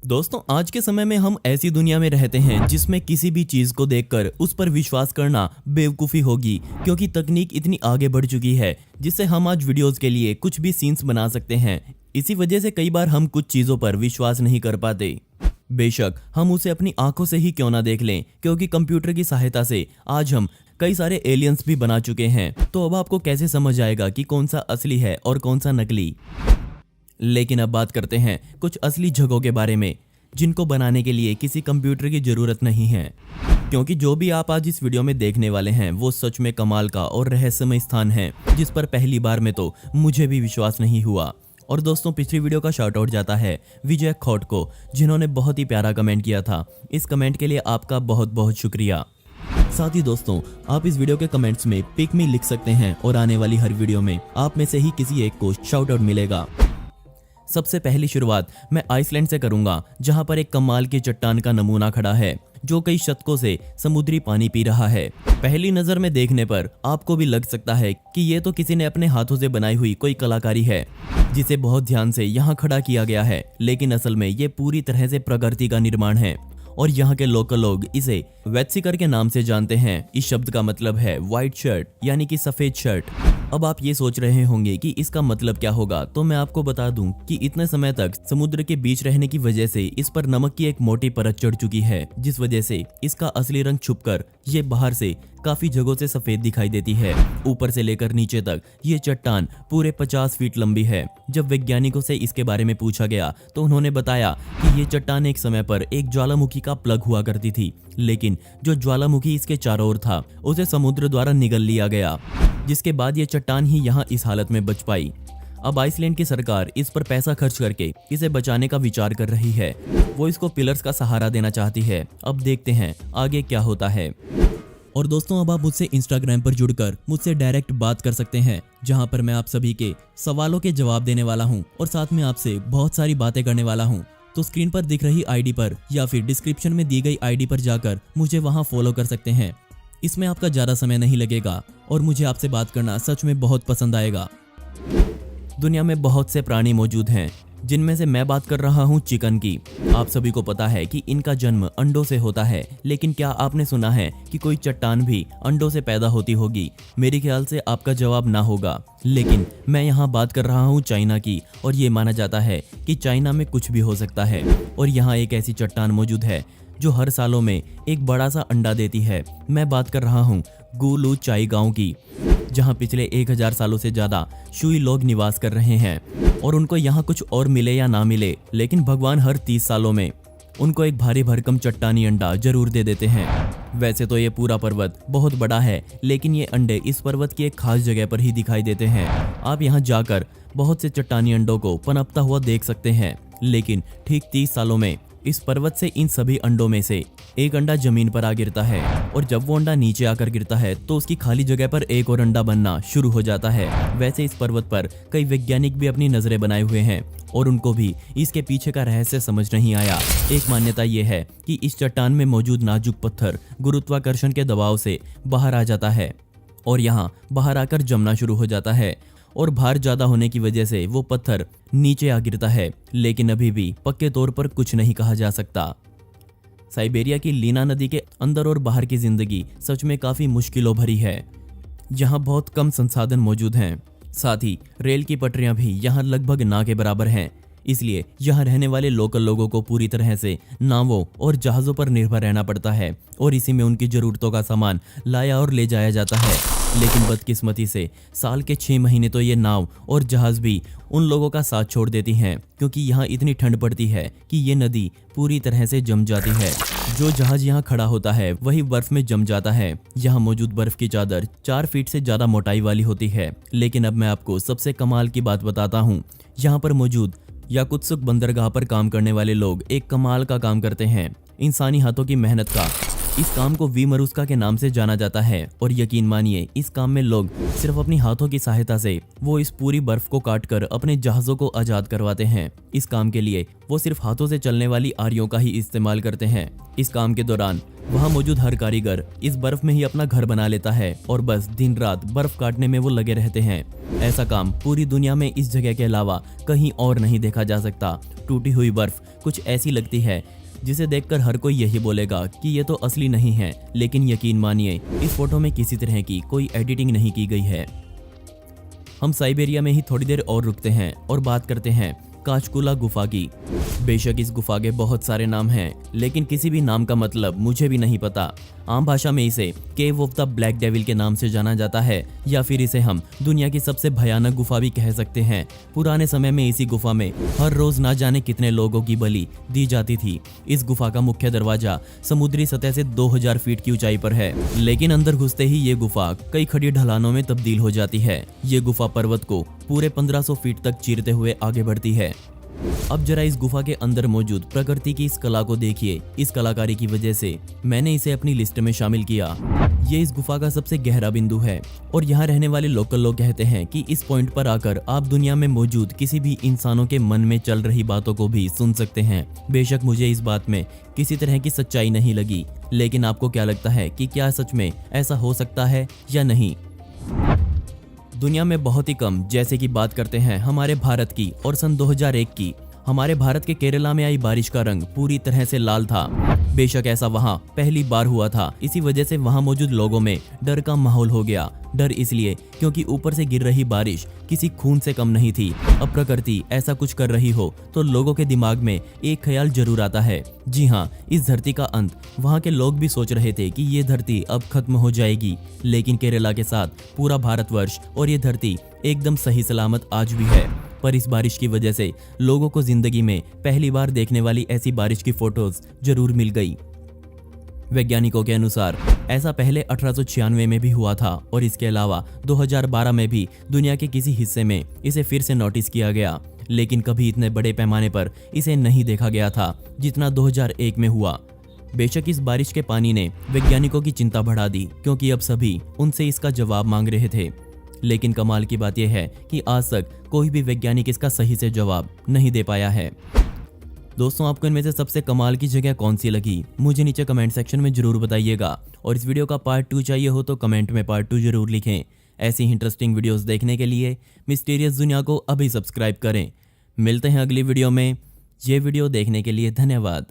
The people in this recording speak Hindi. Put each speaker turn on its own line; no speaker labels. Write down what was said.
दोस्तों, आज के समय में हम ऐसी दुनिया में रहते हैं जिसमें किसी भी चीज को देखकर उस पर विश्वास करना बेवकूफ़ी होगी, क्योंकि तकनीक इतनी आगे बढ़ चुकी है जिससे हम आज वीडियोस के लिए कुछ भी सीन्स बना सकते हैं। इसी वजह से कई बार हम कुछ चीजों पर विश्वास नहीं कर पाते, बेशक हम उसे अपनी आंखों से ही क्यों ना देख लें, क्योंकि कंप्यूटर की सहायता से आज हम कई सारे एलियंस भी बना चुके हैं। तो अब आपको कैसे समझ आएगा कि कौन सा असली है और कौन सा नकली। लेकिन अब बात करते हैं कुछ असली जगहों के बारे में, जिनको बनाने के लिए किसी कंप्यूटर की ज़रूरत नहीं है, क्योंकि जो भी आप आज इस वीडियो में देखने वाले हैं वो सच में कमाल का और रहस्यमय स्थान है, जिस पर पहली बार में तो मुझे भी विश्वास नहीं हुआ। और दोस्तों, पिछली वीडियो का शाउट आउट जाता है विजय खोट को, जिन्होंने बहुत ही प्यारा कमेंट किया था। इस कमेंट के लिए आपका बहुत बहुत शुक्रिया। साथ ही दोस्तों, आप इस वीडियो के कमेंट्स में पिक मी लिख सकते हैं और आने वाली हर वीडियो में आप में से ही किसी एक को शाउट आउट मिलेगा। सबसे पहली शुरुआत मैं आइसलैंड से करूंगा, जहां पर एक कमाल की चट्टान का नमूना खड़ा है जो कई शतकों से समुद्री पानी पी रहा है। पहली नजर में देखने पर आपको भी लग सकता है कि ये तो किसी ने अपने हाथों से बनाई हुई कोई कलाकारी है, जिसे बहुत ध्यान से यहाँ खड़ा किया गया है। लेकिन असल में ये पूरी तरह से प्रकृति का निर्माण है और यहाँ के लोकल लोग इसे वेत्सिकर के नाम से जानते हैं। इस शब्द का मतलब है व्हाइट शर्ट, यानी कि सफेद शर्ट। अब आप ये सोच रहे होंगे कि इसका मतलब क्या होगा, तो मैं आपको बता दूं कि इतने समय तक समुद्र के बीच रहने की वजह से इस पर नमक की एक मोटी परत चढ़ चुकी है, जिस वजह से इसका असली रंग छुपकर ये बाहर से काफी जगहों से सफेद दिखाई देती है। ऊपर से लेकर नीचे तक ये चट्टान पूरे 50 फीट लंबी है। जब वैज्ञानिकों से इसके बारे में पूछा गया तो उन्होंने बताया कि ये चट्टान एक समय पर एक ज्वालामुखी का प्लग हुआ करती थी, लेकिन जो ज्वालामुखी इसके चारों ओर था उसे समुद्र द्वारा निगल लिया गया, जिसके बाद ये चट्टान ही यहाँ इस हालत में बच पाई। अब आइसलैंड की सरकार इस पर पैसा खर्च करके इसे बचाने का विचार कर रही है। वो इसको पिलर्स का सहारा देना चाहती है। अब देखते हैं आगे क्या होता है। और दोस्तों, अब आप मुझसे इंस्टाग्राम पर जुड़कर मुझसे डायरेक्ट बात कर सकते हैं, जहां पर मैं आप सभी के सवालों के जवाब देने वाला हूं और साथ में आपसे बहुत सारी बातें करने वाला हूं। तो स्क्रीन पर दिख रही आईडी पर या फिर डिस्क्रिप्शन में दी गई आईडी पर जाकर मुझे वहां फॉलो कर सकते हैं। इसमें आपका ज़्यादा समय नहीं लगेगा और मुझे आपसे बात करना सच में बहुत पसंद आएगा। दुनिया में बहुत से प्राणी मौजूद हैं, जिनमें से मैं बात कर रहा हूँ चिकन की। आप सभी को पता है कि इनका जन्म अंडों से होता है, लेकिन क्या आपने सुना है कि कोई चट्टान भी अंडों से पैदा होती होगी? मेरे ख्याल से आपका जवाब ना होगा। लेकिन मैं यहाँ बात कर रहा हूँ चाइना की, और ये माना जाता है कि चाइना में कुछ भी हो सकता है। और यहाँ एक ऐसी चट्टान मौजूद है जो हर सालों में एक बड़ा सा अंडा देती है। मैं बात कर रहा हूँ गुलू चाई गांव की, जहां पिछले 1000 सालों से ज्यादा शुई लोग निवास कर रहे हैं। और उनको यहाँ कुछ और मिले या ना मिले, लेकिन भगवान हर 30 सालों में उनको एक भारी भरकम चट्टानी अंडा जरूर दे देते हैं। वैसे तो ये पूरा पर्वत बहुत बड़ा है, लेकिन ये अंडे इस पर्वत की एक खास जगह पर ही दिखाई देते हैं। आप यहाँ जाकर बहुत से चट्टानी अंडों को पनपता हुआ देख सकते हैं, लेकिन ठीक 30 सालों में इस पर्वत से इन सभी अंडों में से एक अंडा जमीन पर आ गिरता है, और जब वो अंडा नीचे आकर गिरता है तो उसकी खाली जगह पर एक और अंडा बनना शुरू हो जाता है। वैसे इस पर्वत पर कई वैज्ञानिक भी अपनी नजरें बनाए हुए हैं और उनको भी इसके पीछे का रहस्य समझ नहीं आया। एक मान्यता ये है कि इस चट्टान में मौजूद नाजुक पत्थर गुरुत्वाकर्षण के दबाव से बाहर आ जाता है और यहाँ बाहर आकर जमना शुरू हो जाता है, और भार ज्यादा होने की वजह से वो पत्थर नीचे आ गिरता है। लेकिन अभी भी पक्के तौर पर कुछ नहीं कहा जा सकता। साइबेरिया की लीना नदी के अंदर और बाहर की जिंदगी सच में काफी मुश्किलों भरी है। यहाँ बहुत कम संसाधन मौजूद हैं, साथ ही रेल की पटरियां भी यहाँ लगभग ना के बराबर हैं। इसलिए यहाँ रहने वाले लोकल लोगों को पूरी तरह से नावों और जहाज़ों पर निर्भर रहना पड़ता है, और इसी में उनकी ज़रूरतों का सामान लाया और ले जाया जाता है। लेकिन बदकिस्मती से साल के 6 महीने तो ये नाव और जहाज़ भी उन लोगों का साथ छोड़ देती हैं, क्योंकि यहाँ इतनी ठंड पड़ती है कि ये नदी पूरी तरह से जम जाती है। जो जहाज यहाँ खड़ा होता है वही बर्फ में जम जाता है। यहाँ मौजूद बर्फ की चादर 4 फीट से ज़्यादा मोटाई वाली होती है। लेकिन अब मैं आपको सबसे कमाल की बात बताता हूँ। यहाँ पर मौजूद याकुत्सुक बंदरगाह पर काम करने वाले लोग एक कमाल का काम करते हैं। इंसानी हाथों की मेहनत का इस काम को वीमरुस्का के नाम से जाना जाता है, और यकीन मानिए इस काम में लोग सिर्फ अपनी हाथों की सहायता से वो इस पूरी बर्फ को काटकर अपने जहाज़ों को आज़ाद करवाते हैं। इस काम के लिए वो सिर्फ हाथों से चलने वाली आरियों का ही इस्तेमाल करते हैं। इस काम के दौरान वहाँ मौजूद हर कारीगर इस बर्फ में ही अपना घर बना लेता है और बस दिन रात बर्फ काटने में वो लगे रहते हैं। ऐसा काम पूरी दुनिया में इस जगह के अलावा कहीं और नहीं देखा जा सकता। टूटी हुई बर्फ कुछ ऐसी लगती है जिसे देखकर हर कोई यही बोलेगा कि ये तो असली नहीं है, लेकिन यकीन मानिए इस फोटो में किसी तरह की कोई एडिटिंग नहीं की गई है। हम साइबेरिया में ही थोड़ी देर और रुकते हैं और बात करते हैं काचकुला गुफा की। बेशक इस गुफा के बहुत सारे नाम हैं, लेकिन किसी भी नाम का मतलब मुझे भी नहीं पता। आम भाषा में इसे केव ऑफ द ब्लैक डेविल के नाम से जाना जाता है, या फिर इसे हम दुनिया की सबसे भयानक गुफा भी कह सकते हैं। पुराने समय में इसी गुफा में हर रोज ना जाने कितने लोगों की बलि दी जाती थी। इस गुफा का मुख्य दरवाजा समुद्री सतह से 2000 फीट की ऊंचाई पर है, लेकिन अंदर घुसते ही ये गुफा कई खड़ी ढलानों में तब्दील हो जाती है। ये गुफा पर्वत को पूरे 1500 फीट तक चीरते हुए आगे बढ़ती है। अब जरा इस गुफा के अंदर मौजूद प्रकृति की इस कला को देखिए। इस कलाकारी की वजह से मैंने इसे अपनी लिस्ट में शामिल किया। ये इस गुफा का सबसे गहरा बिंदु है और यहाँ रहने वाले लोकल लोग कहते हैं कि इस पॉइंट पर आकर आप दुनिया में मौजूद किसी भी इंसानों के मन में चल रही बातों को भी सुन सकते हैं। बेशक मुझे इस बात में किसी तरह की सच्चाई नहीं लगी, लेकिन आपको क्या लगता है कि क्या सच में ऐसा हो सकता है या नहीं? दुनिया में बहुत ही कम, जैसे कि बात करते हैं हमारे भारत की और सन 2001 की, हमारे भारत के केरला में आई बारिश का रंग पूरी तरह से लाल था। बेशक ऐसा वहां पहली बार हुआ था, इसी वजह से वहां मौजूद लोगों में डर का माहौल हो गया। डर इसलिए क्योंकि ऊपर से गिर रही बारिश किसी खून से कम नहीं थी। अब प्रकृति ऐसा कुछ कर रही हो तो लोगों के दिमाग में एक ख्याल जरूर आता है, जी हाँ, इस धरती का अंत। वहाँ के लोग भी सोच रहे थे कि ये धरती अब खत्म हो जाएगी, लेकिन केरला के साथ पूरा भारतवर्ष और ये धरती एकदम सही सलामत आज भी है। पर इस बारिश की वजह से लोगों को जिंदगी में पहली बार देखने वाली ऐसी बारिश की फोटोज जरूर मिल गई। वैज्ञानिकों के अनुसार ऐसा पहले 1896 में भी हुआ था और इसके अलावा 2012 में भी दुनिया के किसी हिस्से में इसे फिर से नोटिस किया गया, लेकिन कभी इतने बड़े पैमाने पर इसे नहीं देखा गया था जितना 2001 में हुआ। बेशक इस बारिश के पानी ने वैज्ञानिकों की चिंता बढ़ा दी, क्योंकि अब सभी उनसे इसका जवाब मांग रहे थे। लेकिन कमाल की बात यह है कि आज तक कोई भी वैज्ञानिक इसका सही से जवाब नहीं दे पाया है। दोस्तों, आपको इनमें से सबसे कमाल की जगह कौन सी लगी, मुझे नीचे कमेंट सेक्शन में जरूर बताइएगा। और इस वीडियो का पार्ट 2 चाहिए हो तो कमेंट में पार्ट 2 जरूर लिखें। ऐसी इंटरेस्टिंग वीडियोस देखने के लिए मिस्टीरियस दुनिया को अभी सब्सक्राइब करें। मिलते हैं अगली वीडियो में। ये वीडियो देखने के लिए धन्यवाद।